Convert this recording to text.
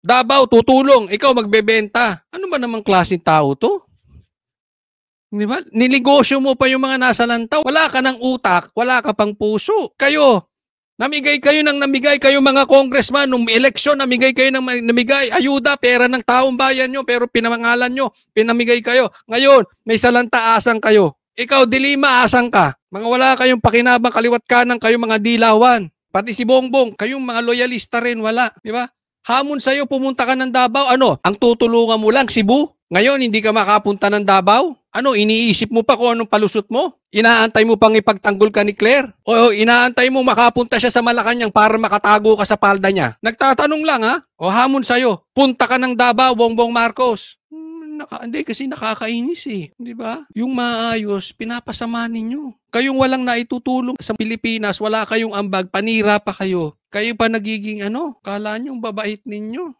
Davao, tutulong. Ikaw magbebenta. Ano ba namang klaseng tao to? Di ba? Ninegosyo mo pa yung mga nasa lantaw. Wala ka ng utak, wala ka pang puso. Kayo, namigay kayo ng namigay kayo mga congressman nung eleksyon, namigay kayo ng namigay, ayuda, pera ng taong bayan nyo, pero pinamangalan nyo, pinamigay kayo. Ngayon, may salanta asang kayo. Ikaw, Dilima, asang ka. Mga wala kayong pakinabang, kaliwat kanan kayo mga dilawan. Pati si Bongbong, kayong mga loyalista rin, wala. Di ba? Hamon sa'yo, pumunta ka ng Davao. Ano? Ang tutulungan mo lang, Cebu? Ngayon, hindi ka makapunta ng Davao? Ano, iniisip mo pa kung anong palusot mo? Inaantay mo pang ipagtanggol ka ni Claire? O inaantay mo makapunta siya sa Malacanang para makatago ka sa palda niya? Nagtatanong lang ha? O hamon sa'yo, punta ka ng Davao, Bongbong Marcos. Hindi kasi nakakainis eh. Di ba? Yung maayos, pinapasama ninyo. Kayong walang naitutulong sa Pilipinas, wala kayong ambag, panira pa kayo. Kayo pa nagiging kala nyo babait ninyo.